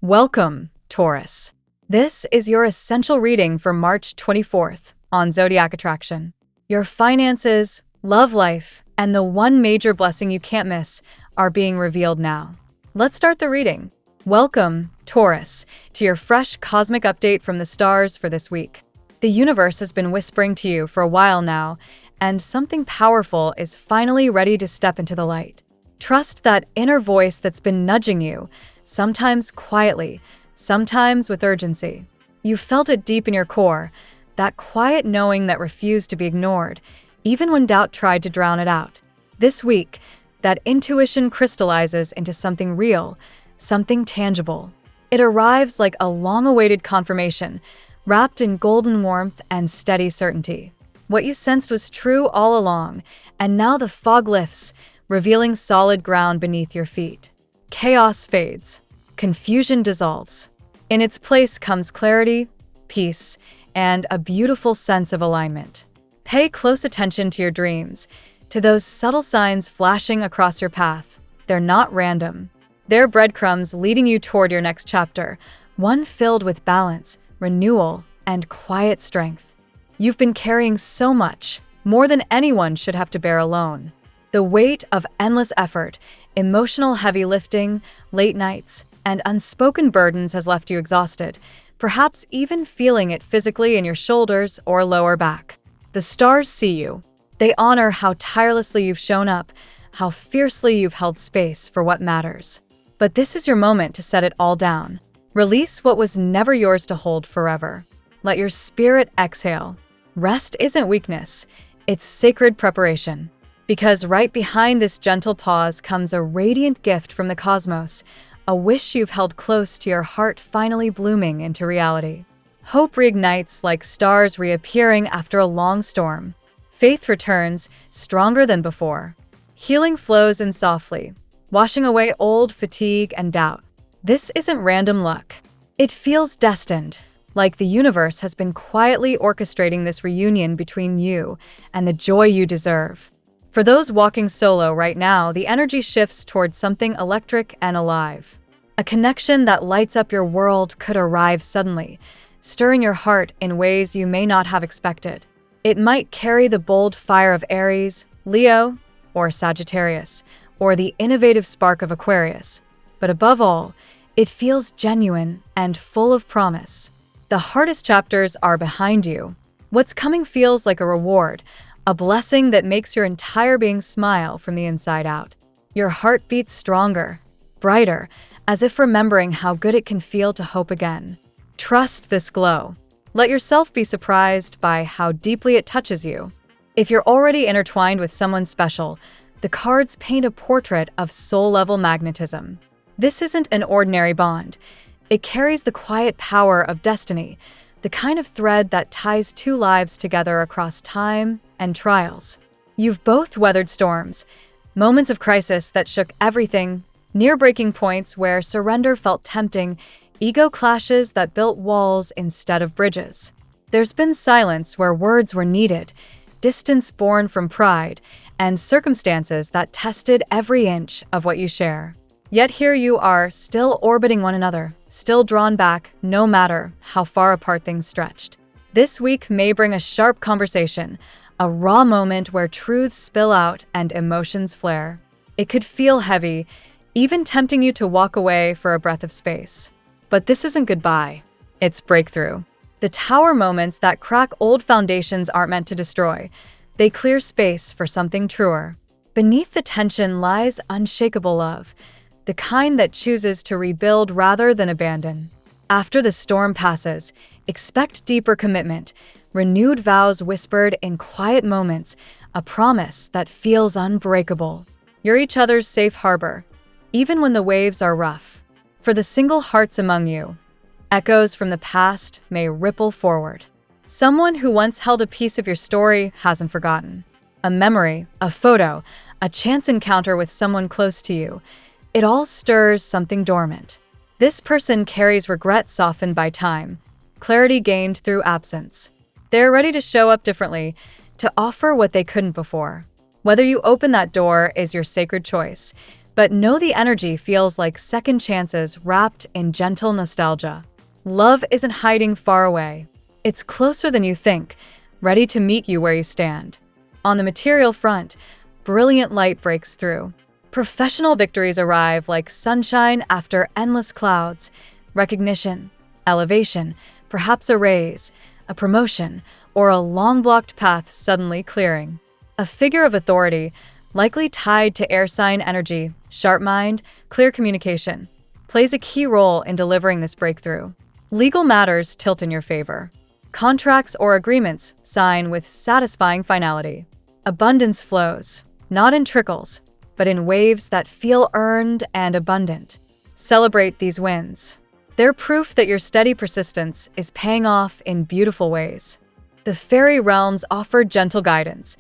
Welcome, Taurus. This is your essential reading for March 24th on Zodiac Attraction. Your finances, love life, and the one major blessing you can't miss are being revealed now. Let's start the reading. Welcome, Taurus, to your fresh cosmic update from the stars for this week. The universe has been whispering to you for a while now, and something powerful is finally ready to step into the light. Trust that inner voice that's been nudging you, sometimes quietly, sometimes with urgency. You felt it deep in your core, that quiet knowing that refused to be ignored, even when doubt tried to drown it out. This week, that intuition crystallizes into something real, something tangible. It arrives like a long-awaited confirmation, wrapped in golden warmth and steady certainty. What you sensed was true all along, and now the fog lifts, revealing solid ground beneath your feet. Chaos fades. Confusion dissolves. In its place comes clarity, peace, and a beautiful sense of alignment. Pay close attention to your dreams, to those subtle signs flashing across your path. They're not random. They're breadcrumbs leading you toward your next chapter, one filled with balance, renewal, and quiet strength. You've been carrying so much, more than anyone should have to bear alone. The weight of endless effort, emotional heavy lifting, late nights, and unspoken burdens has left you exhausted, perhaps even feeling it physically in your shoulders or lower back. The stars see you. They honor how tirelessly you've shown up, how fiercely you've held space for what matters. But this is your moment to set it all down. Release what was never yours to hold forever. Let your spirit exhale. Rest isn't weakness, it's sacred preparation. Because right behind this gentle pause comes a radiant gift from the cosmos, a wish you've held close to your heart finally blooming into reality. Hope reignites like stars reappearing after a long storm. Faith returns, stronger than before. Healing flows in softly, washing away old fatigue and doubt. This isn't random luck. It feels destined, like the universe has been quietly orchestrating this reunion between you and the joy you deserve. For those walking solo right now, the energy shifts towards something electric and alive. A connection that lights up your world could arrive suddenly, stirring your heart in ways you may not have expected. It might carry the bold fire of Aries, Leo, or Sagittarius, or the innovative spark of Aquarius. But above all, it feels genuine and full of promise. The hardest chapters are behind you. What's coming feels like a reward, a blessing that makes your entire being smile from the inside out. Your heart beats stronger, brighter, as if remembering how good it can feel to hope again. Trust this glow. Let yourself be surprised by how deeply it touches you. If you're already intertwined with someone special, the cards paint a portrait of soul-level magnetism. This isn't an ordinary bond. It carries the quiet power of destiny, the kind of thread that ties two lives together across time and trials. You've both weathered storms, moments of crisis that shook everything, near breaking points where surrender felt tempting, ego clashes that built walls instead of bridges. There's been silence where words were needed, distance born from pride, and circumstances that tested every inch of what you share. Yet here you are, still orbiting one another, still drawn back, no matter how far apart things stretched. This week may bring a sharp conversation, a raw moment where truths spill out and emotions flare. It could feel heavy, even tempting you to walk away for a breath of space. But this isn't goodbye, it's breakthrough. The tower moments that crack old foundations aren't meant to destroy. They clear space for something truer. Beneath the tension lies unshakable love, the kind that chooses to rebuild rather than abandon. After the storm passes, expect deeper commitment, renewed vows whispered in quiet moments, a promise that feels unbreakable. You're each other's safe harbor, even when the waves are rough. For the single hearts among you, echoes from the past may ripple forward. Someone who once held a piece of your story hasn't forgotten. A memory, a photo, a chance encounter with someone close to you. It all stirs something dormant. This person carries regret softened by time, clarity gained through absence. They're ready to show up differently, to offer what they couldn't before. Whether you open that door is your sacred choice. But know the energy feels like second chances wrapped in gentle nostalgia. Love isn't hiding far away. It's closer than you think, ready to meet you where you stand. On the material front, brilliant light breaks through. Professional victories arrive like sunshine after endless clouds. Recognition, elevation, perhaps a raise, a promotion, or a long-blocked path suddenly clearing. A figure of authority, likely tied to air sign energy, sharp mind, clear communication, plays a key role in delivering this breakthrough. Legal matters tilt in your favor. Contracts or agreements sign with satisfying finality. Abundance flows, not in trickles, but in waves that feel earned and abundant. Celebrate these wins. They're proof that your steady persistence is paying off in beautiful ways. The fairy realms offer gentle guidance.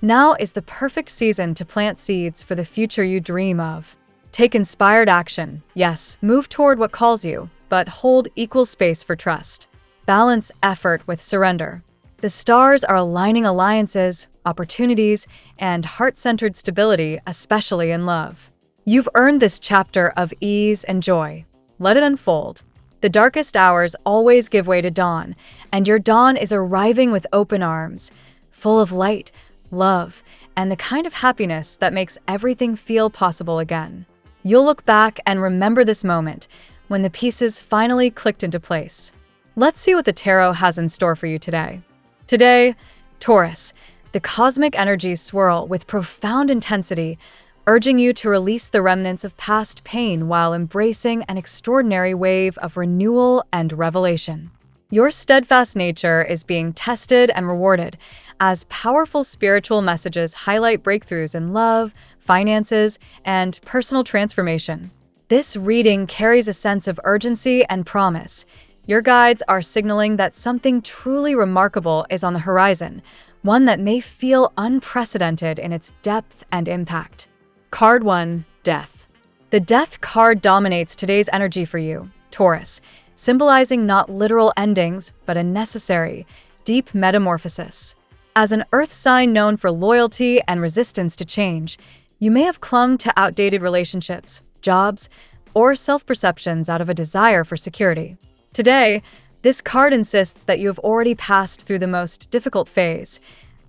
Now is the perfect season to plant seeds for the future you dream of. Take inspired action. Yes, move toward what calls you, but hold equal space for trust. Balance effort with surrender. The stars are aligning alliances, opportunities, and heart-centered stability, especially in love. You've earned this chapter of ease and joy. Let it unfold. The darkest hours always give way to dawn, and your dawn is arriving with open arms, full of light, love, and the kind of happiness that makes everything feel possible again. You'll look back and remember this moment, when the pieces finally clicked into place. Let's see what the tarot has in store for you today. Today, Taurus, the cosmic energies swirl with profound intensity, urging you to release the remnants of past pain while embracing an extraordinary wave of renewal and revelation. Your steadfast nature is being tested and rewarded as powerful spiritual messages highlight breakthroughs in love, finances, and personal transformation. This reading carries a sense of urgency and promise. Your guides are signaling that something truly remarkable is on the horizon, one that may feel unprecedented in its depth and impact. Card 1, Death. The Death card dominates today's energy for you, Taurus, symbolizing not literal endings, but a necessary, deep metamorphosis. As an earth sign known for loyalty and resistance to change, you may have clung to outdated relationships, jobs, or self-perceptions out of a desire for security. Today, this card insists that you have already passed through the most difficult phase,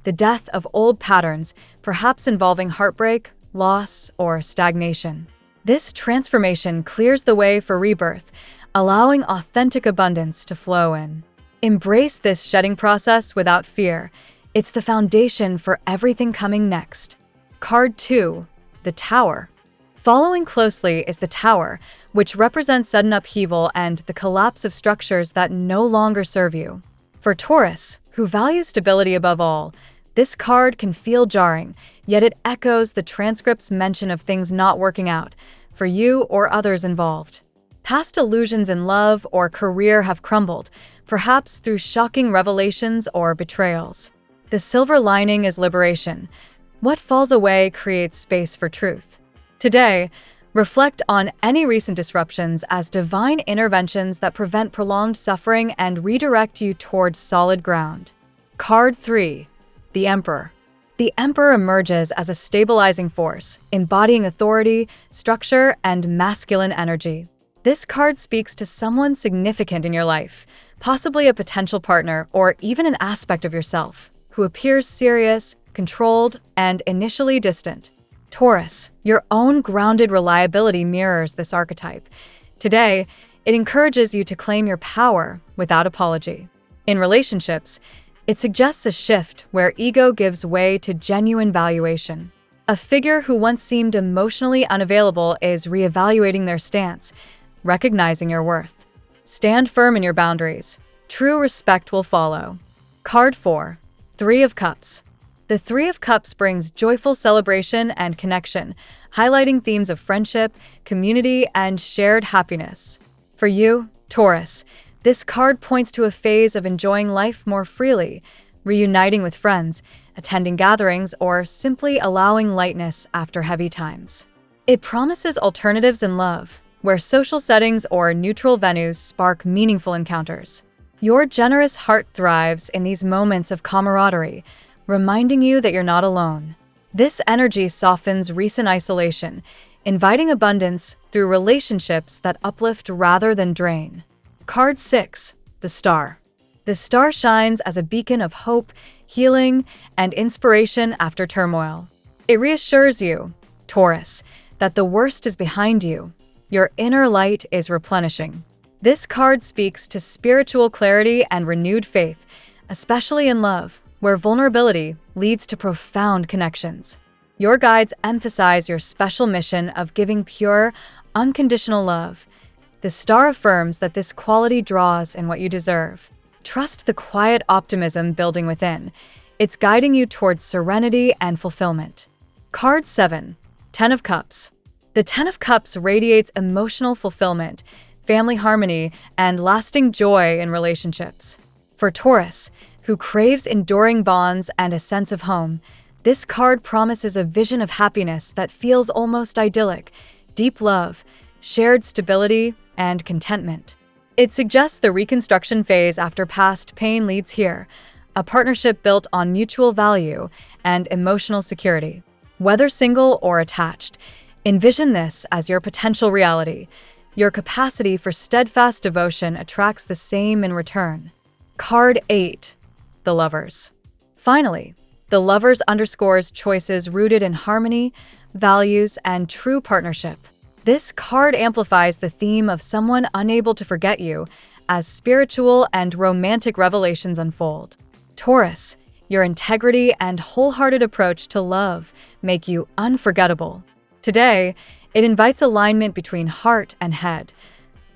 the death of old patterns, perhaps involving heartbreak, loss, or stagnation. This transformation clears the way for rebirth, allowing authentic abundance to flow in. Embrace this shedding process without fear. It's the foundation for everything coming next. Card 2, the Tower. Following closely is the Tower, which represents sudden upheaval and the collapse of structures that no longer serve you. For Taurus, who values stability above all, this card can feel jarring, yet it echoes the transcript's mention of things not working out, for you or others involved. Past illusions in love or career have crumbled, perhaps through shocking revelations or betrayals. The silver lining is liberation. What falls away creates space for truth. Today, reflect on any recent disruptions as divine interventions that prevent prolonged suffering and redirect you towards solid ground. Card 3, the Emperor. The Emperor emerges as a stabilizing force, embodying authority, structure, and masculine energy. This card speaks to someone significant in your life, possibly a potential partner or even an aspect of yourself, who appears serious, controlled, and initially distant. Taurus, your own grounded reliability mirrors this archetype. Today, it encourages you to claim your power without apology. In relationships, it suggests a shift where ego gives way to genuine valuation. A figure who once seemed emotionally unavailable is reevaluating their stance, recognizing your worth. Stand firm in your boundaries. True respect will follow. Card 4, Three of Cups. The Three of Cups brings joyful celebration and connection, highlighting themes of friendship, community, and shared happiness. For you, Taurus, this card points to a phase of enjoying life more freely, reuniting with friends, attending gatherings, or simply allowing lightness after heavy times. It promises alternatives in love, where social settings or neutral venues spark meaningful encounters. Your generous heart thrives in these moments of camaraderie, reminding you that you're not alone. This energy softens recent isolation, inviting abundance through relationships that uplift rather than drain. Card 6, the Star. The star shines as a beacon of hope, healing, and inspiration after turmoil. It reassures you, Taurus, that the worst is behind you. Your inner light is replenishing. This card speaks to spiritual clarity and renewed faith, especially in love, where vulnerability leads to profound connections. Your guides emphasize your special mission of giving pure, unconditional love. The star affirms that this quality draws in what you deserve. Trust the quiet optimism building within. It's guiding you towards serenity and fulfillment. Card 7, Ten of Cups. The Ten of Cups radiates emotional fulfillment, family harmony, and lasting joy in relationships. For Taurus, who craves enduring bonds and a sense of home, this card promises a vision of happiness that feels almost idyllic, deep love, shared stability, and contentment. It suggests the reconstruction phase after past pain leads here, a partnership built on mutual value and emotional security. Whether single or attached, envision this as your potential reality. Your capacity for steadfast devotion attracts the same in return. Card 8, the Lovers. Finally, the Lovers underscores choices rooted in harmony, values, and true partnership. This card amplifies the theme of someone unable to forget you as spiritual and romantic revelations unfold. Taurus, your integrity and wholehearted approach to love make you unforgettable. Today, it invites alignment between heart and head.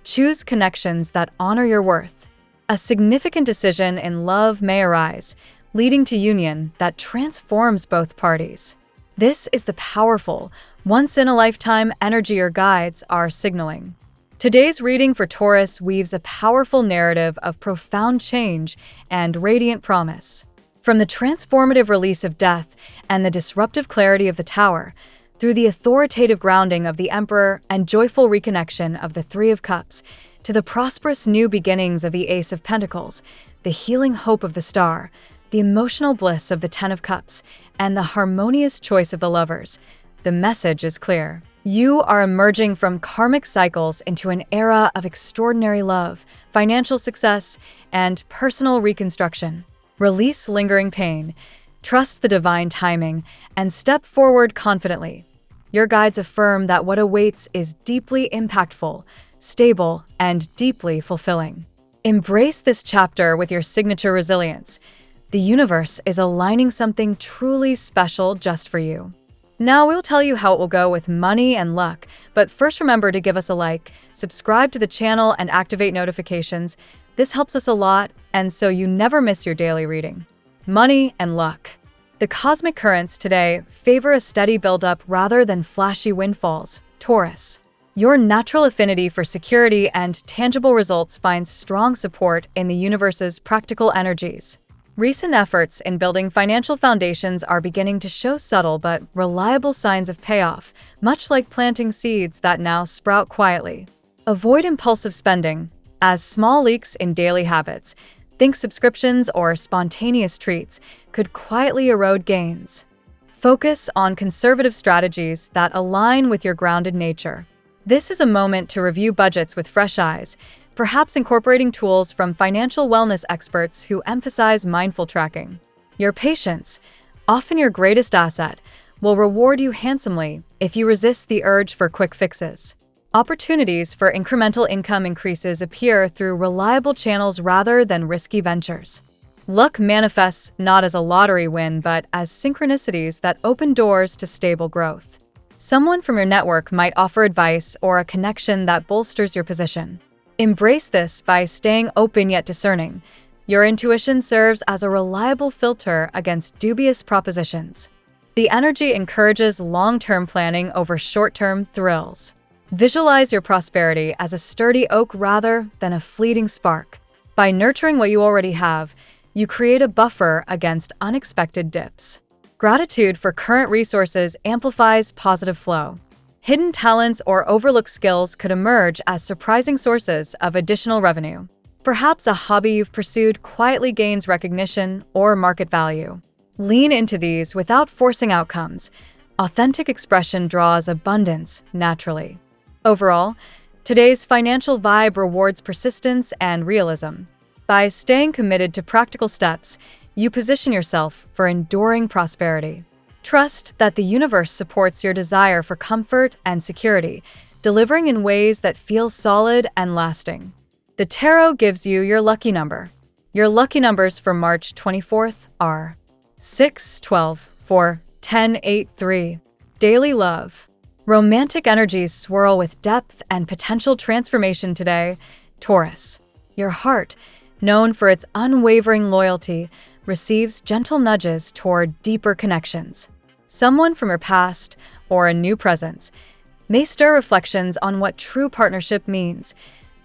Choose connections that honor your worth. A significant decision in love may arise, leading to union that transforms both parties. This is the powerful, once-in-a-lifetime energy your guides are signaling. Today's reading for Taurus weaves a powerful narrative of profound change and radiant promise. From the transformative release of death and the disruptive clarity of the Tower, through the authoritative grounding of the Emperor and joyful reconnection of the Three of Cups, to the prosperous new beginnings of the Ace of Pentacles, the healing hope of the Star, the emotional bliss of the Ten of Cups, and the harmonious choice of the Lovers, the message is clear. You are emerging from karmic cycles into an era of extraordinary love, financial success, and personal reconstruction. Release lingering pain, trust the divine timing, and step forward confidently. Your guides affirm that what awaits is deeply impactful, stable, and deeply fulfilling. Embrace this chapter with your signature resilience. The universe is aligning something truly special just for you. Now we'll tell you how it will go with money and luck, but first remember to give us a like, subscribe to the channel, and activate notifications. This helps us a lot, and so you never miss your daily reading. Money and luck. The cosmic currents today favor a steady buildup rather than flashy windfalls. Taurus. Your natural affinity for security and tangible results finds strong support in the universe's practical energies. Recent efforts in building financial foundations are beginning to show subtle but reliable signs of payoff, much like planting seeds that now sprout quietly. Avoid impulsive spending, as small leaks in daily habits, think subscriptions or spontaneous treats, could quietly erode gains. Focus on conservative strategies that align with your grounded nature. This is a moment to review budgets with fresh eyes, perhaps incorporating tools from financial wellness experts who emphasize mindful tracking. Your patience, often your greatest asset, will reward you handsomely if you resist the urge for quick fixes. Opportunities for incremental income increases appear through reliable channels rather than risky ventures. Luck manifests not as a lottery win, but as synchronicities that open doors to stable growth. Someone from your network might offer advice or a connection that bolsters your position. Embrace this by staying open yet discerning. Your intuition serves as a reliable filter against dubious propositions. The energy encourages long-term planning over short-term thrills. Visualize your prosperity as a sturdy oak rather than a fleeting spark. By nurturing what you already have, you create a buffer against unexpected dips. Gratitude for current resources amplifies positive flow. Hidden talents or overlooked skills could emerge as surprising sources of additional revenue. Perhaps a hobby you've pursued quietly gains recognition or market value. Lean into these without forcing outcomes. Authentic expression draws abundance naturally. Overall, today's financial vibe rewards persistence and realism. By staying committed to practical steps, you position yourself for enduring prosperity. Trust that the universe supports your desire for comfort and security, delivering in ways that feel solid and lasting. The tarot gives you your lucky number. Your lucky numbers for March 24th are 6, 12, 4, 10, 8, 3. Daily love. Romantic energies swirl with depth and potential transformation today, Taurus. Your heart, known for its unwavering loyalty, receives gentle nudges toward deeper connections. Someone from your past or a new presence may stir reflections on what true partnership means,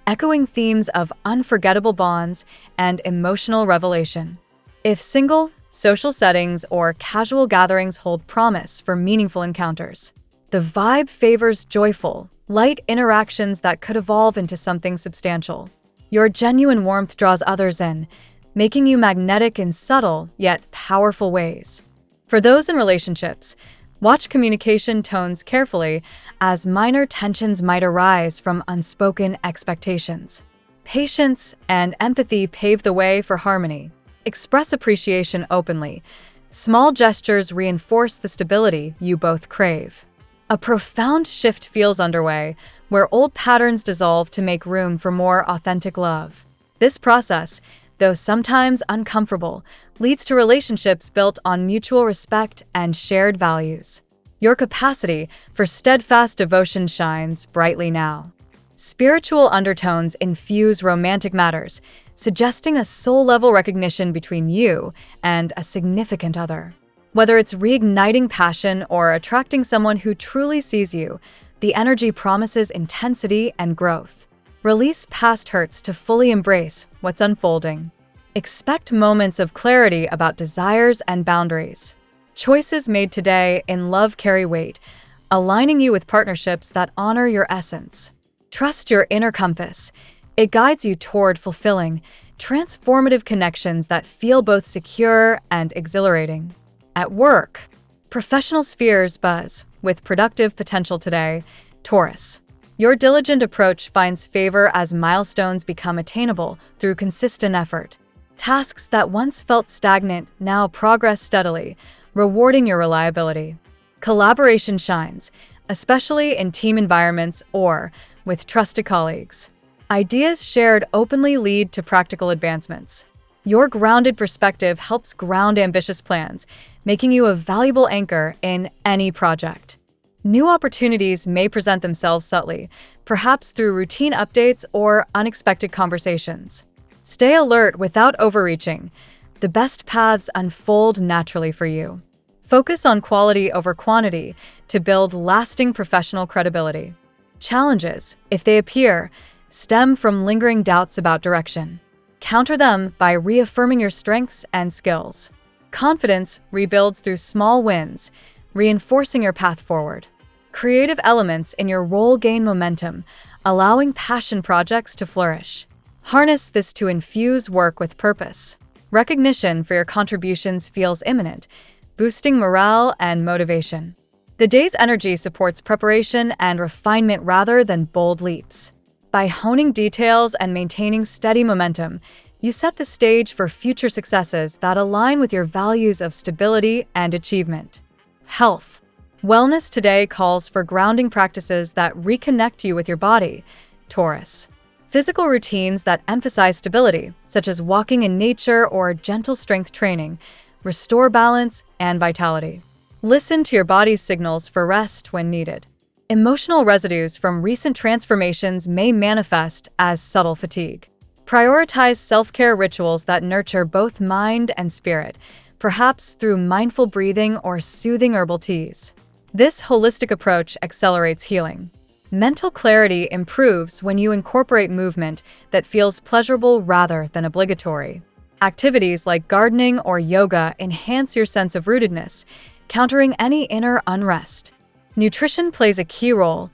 echoing themes of unforgettable bonds and emotional revelation. If single, social settings or casual gatherings hold promise for meaningful encounters. The vibe favors joyful, light interactions that could evolve into something substantial. Your genuine warmth draws others in, making you magnetic in subtle yet powerful ways. For those in relationships, watch communication tones carefully, as minor tensions might arise from unspoken expectations. Patience and empathy pave the way for harmony. Express appreciation openly. Small gestures reinforce the stability you both crave. A profound shift feels underway, where old patterns dissolve to make room for more authentic love. This process, though sometimes uncomfortable, leads to relationships built on mutual respect and shared values. Your capacity for steadfast devotion shines brightly now. Spiritual undertones infuse romantic matters, suggesting a soul-level recognition between you and a significant other. Whether it's reigniting passion or attracting someone who truly sees you, the energy promises intensity and growth. Release past hurts to fully embrace what's unfolding. Expect moments of clarity about desires and boundaries. Choices made today in love carry weight, aligning you with partnerships that honor your essence. Trust your inner compass. It guides you toward fulfilling, transformative connections that feel both secure and exhilarating. At work, professional spheres buzz with productive potential today, Taurus. Your diligent approach finds favor as milestones become attainable through consistent effort. Tasks that once felt stagnant now progress steadily, rewarding your reliability. Collaboration shines, especially in team environments or with trusted colleagues. Ideas shared openly lead to practical advancements. Your grounded perspective helps ground ambitious plans, making you a valuable anchor in any project. New opportunities may present themselves subtly, perhaps through routine updates or unexpected conversations. Stay alert without overreaching. The best paths unfold naturally for you. Focus on quality over quantity to build lasting professional credibility. Challenges, if they appear, stem from lingering doubts about direction. Counter them by reaffirming your strengths and skills. Confidence rebuilds through small wins, reinforcing your path forward. Creative elements in your role gain momentum, allowing passion projects to flourish. Harness this to infuse work with purpose. Recognition for your contributions feels imminent, boosting morale and motivation. The day's energy supports preparation and refinement rather than bold leaps. By honing details and maintaining steady momentum, you set the stage for future successes that align with your values of stability and achievement. Health. Wellness today calls for grounding practices that reconnect you with your body, Taurus. Physical routines that emphasize stability, such as walking in nature or gentle strength training, restore balance and vitality. Listen to your body's signals for rest when needed. Emotional residues from recent transformations may manifest as subtle fatigue. Prioritize self-care rituals that nurture both mind and spirit, perhaps through mindful breathing or soothing herbal teas. This holistic approach accelerates healing. Mental clarity improves when you incorporate movement that feels pleasurable rather than obligatory. Activities like gardening or yoga enhance your sense of rootedness, countering any inner unrest. Nutrition plays a key role.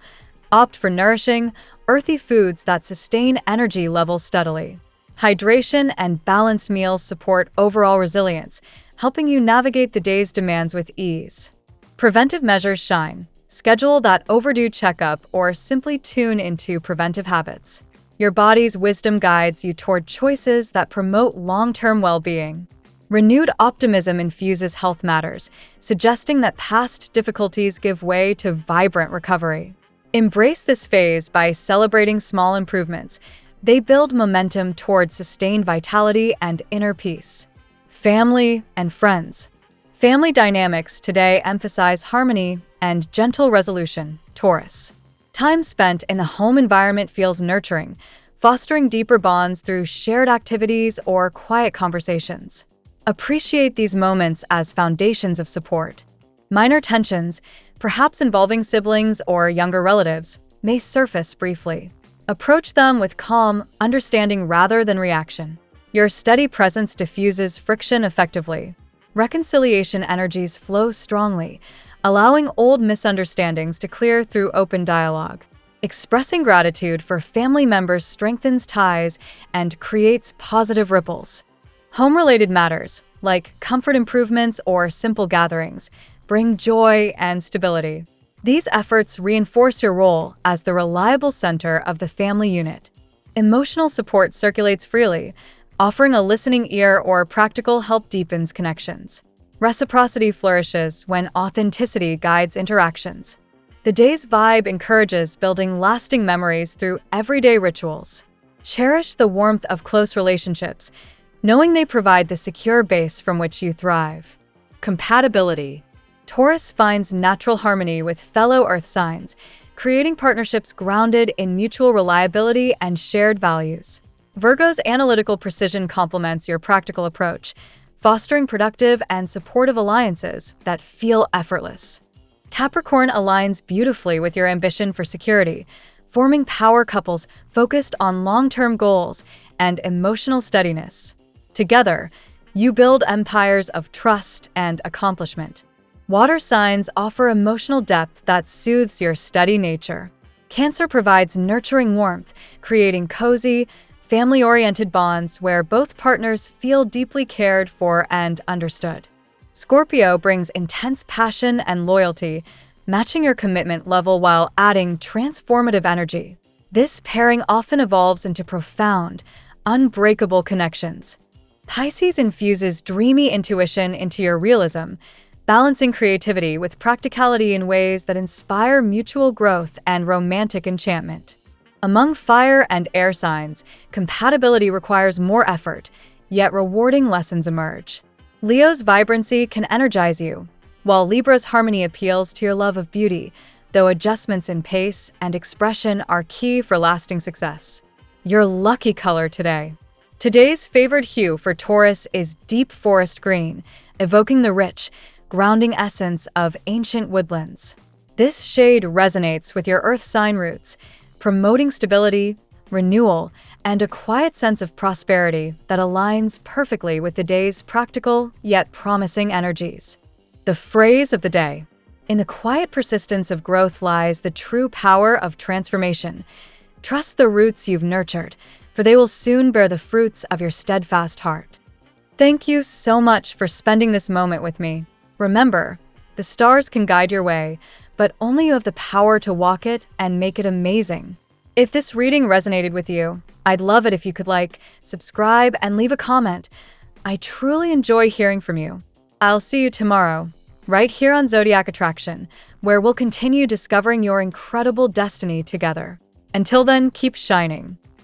Opt for nourishing, earthy foods that sustain energy levels steadily. Hydration and balanced meals support overall resilience, helping you navigate the day's demands with ease. Preventive measures shine. Schedule that overdue checkup or simply tune into preventive habits. Your body's wisdom guides you toward choices that promote long-term well-being. Renewed optimism infuses health matters, suggesting that past difficulties give way to vibrant recovery. Embrace this phase by celebrating small improvements. They build momentum toward sustained vitality and inner peace. Family and friends. Family dynamics today emphasize harmony and gentle resolution, Taurus. Time spent in the home environment feels nurturing, fostering deeper bonds through shared activities or quiet conversations. Appreciate these moments as foundations of support. Minor tensions, perhaps involving siblings or younger relatives, may surface briefly. Approach them with calm, understanding rather than reaction. Your steady presence diffuses friction effectively. Reconciliation energies flow strongly, allowing old misunderstandings to clear through open dialogue. Expressing gratitude for family members strengthens ties and creates positive ripples. Home-related matters, like comfort improvements or simple gatherings, bring joy and stability. These efforts reinforce your role as the reliable center of the family unit. Emotional support circulates freely, offering a listening ear or practical help deepens connections. Reciprocity flourishes when authenticity guides interactions. The day's vibe encourages building lasting memories through everyday rituals. Cherish the warmth of close relationships, knowing they provide the secure base from which you thrive. Compatibility. Taurus finds natural harmony with fellow Earth signs, creating partnerships grounded in mutual reliability and shared values. Virgo's analytical precision complements your practical approach, fostering productive and supportive alliances that feel effortless. Capricorn aligns beautifully with your ambition for security, forming power couples focused on long-term goals and emotional steadiness. Together, you build empires of trust and accomplishment. Water signs offer emotional depth that soothes your steady nature. Cancer provides nurturing warmth, creating cozy, family-oriented bonds where both partners feel deeply cared for and understood. Scorpio brings intense passion and loyalty, matching your commitment level while adding transformative energy. This pairing often evolves into profound, unbreakable connections. Pisces infuses dreamy intuition into your realism, balancing creativity with practicality in ways that inspire mutual growth and romantic enchantment. Among fire and air signs, compatibility requires more effort, yet rewarding lessons emerge. Leo's vibrancy can energize you, while Libra's harmony appeals to your love of beauty, though adjustments in pace and expression are key for lasting success. Your lucky color today. Today's favored hue for Taurus is deep forest green, evoking the rich, grounding essence of ancient woodlands. This shade resonates with your earth sign roots, promoting stability, renewal, and a quiet sense of prosperity that aligns perfectly with the day's practical yet promising energies. The phrase of the day. In the quiet persistence of growth lies the true power of transformation. Trust the roots you've nurtured, for they will soon bear the fruits of your steadfast heart. Thank you so much for spending this moment with me. Remember, the stars can guide your way, but only you have the power to walk it and make it amazing. If this reading resonated with you, I'd love it if you could subscribe, and leave a comment. I truly enjoy hearing from you. I'll see you tomorrow, right here on Zodiac Attraction, where we'll continue discovering your incredible destiny together. Until then, keep shining.